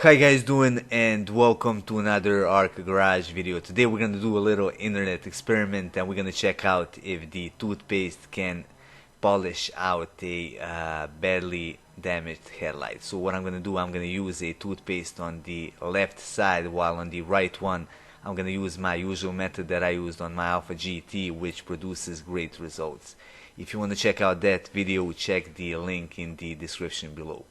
Hi guys, doing and welcome to another Arc Garage video. Today we're gonna do a little internet experiment and we're gonna check out if the toothpaste can polish out a badly damaged headlight. So what I'm gonna do, I'm gonna use a toothpaste on the left side, while on the right one I'm gonna use my usual method that I used on my Alpha GT, which produces great results. If you want to check out that video, check the link in the description below.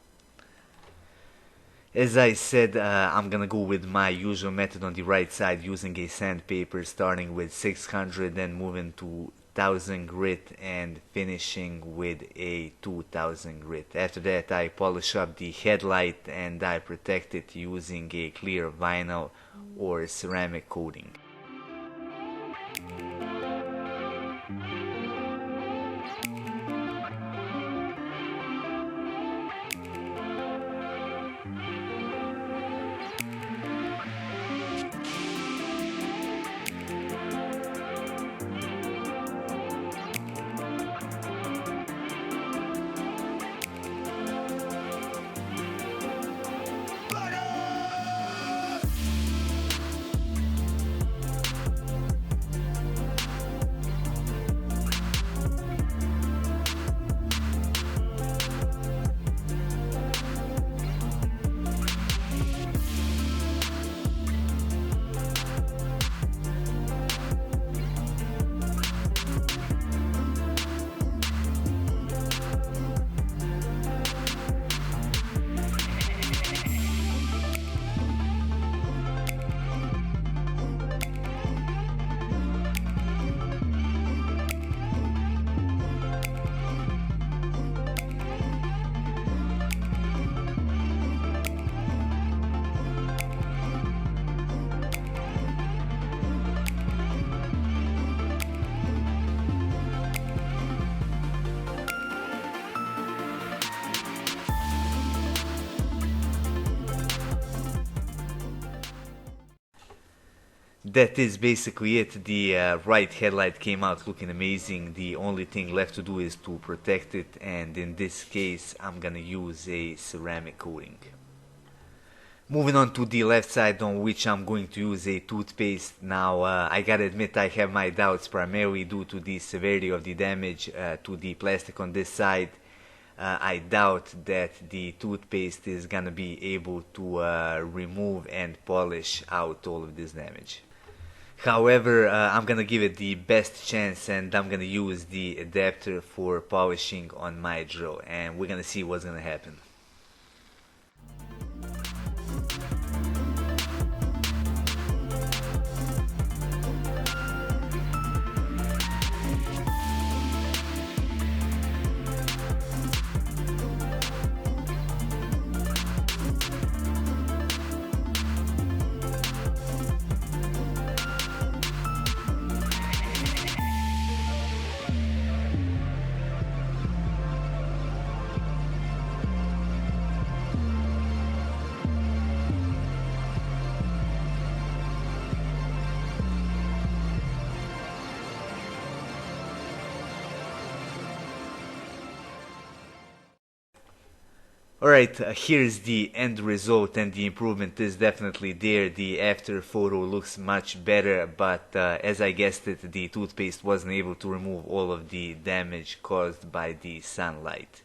As I said, I'm gonna go with my usual method on the right side, using a sandpaper, starting with 600, then moving to 1000 grit and finishing with a 2000 grit. After that I polish up the headlight and I protect it using a clear vinyl or ceramic coating. That is basically it. The right headlight came out looking amazing. The only thing left to do is to protect it, and in this case I'm gonna use a ceramic coating. Moving on to the left side, on which I'm going to use a toothpaste. Now I gotta admit I have my doubts, primarily due to the severity of the damage to the plastic on this side. I doubt that the toothpaste is gonna be able to remove and polish out all of this damage. However, I'm gonna give it the best chance and I'm gonna use the adapter for polishing on my drill, and we're gonna see what's gonna happen. Alright, here's the end result, and the improvement is definitely there. The after photo looks much better, but as I guessed it, the toothpaste wasn't able to remove all of the damage caused by the sunlight.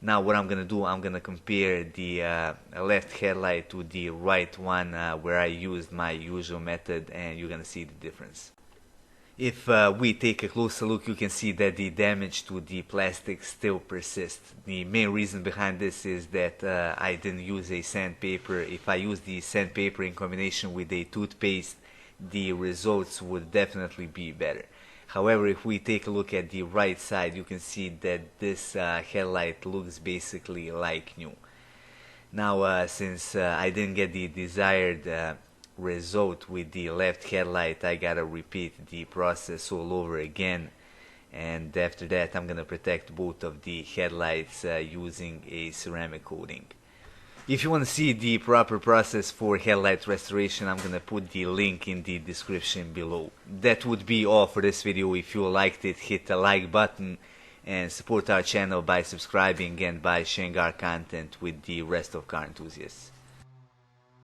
Now what I'm gonna do, I'm gonna compare the left headlight to the right one, where I used my usual method, and you're gonna see the difference. If we take a closer look, you can see that the damage to the plastic still persists. The main reason behind this is that I didn't use a sandpaper. If I use the sandpaper in combination with a toothpaste, the results would definitely be better. However, if we take a look at the right side, you can see that this headlight looks basically like new. Now since I didn't get the desired result with the left headlight, I gotta repeat the process all over again, and after that I'm gonna protect both of the headlights using a ceramic coating. If you want to see the proper process for headlight restoration, I'm gonna put the link in the description below. That would be all for this video. If you liked it, hit the like button and support our channel by subscribing and by sharing our content with the rest of car enthusiasts.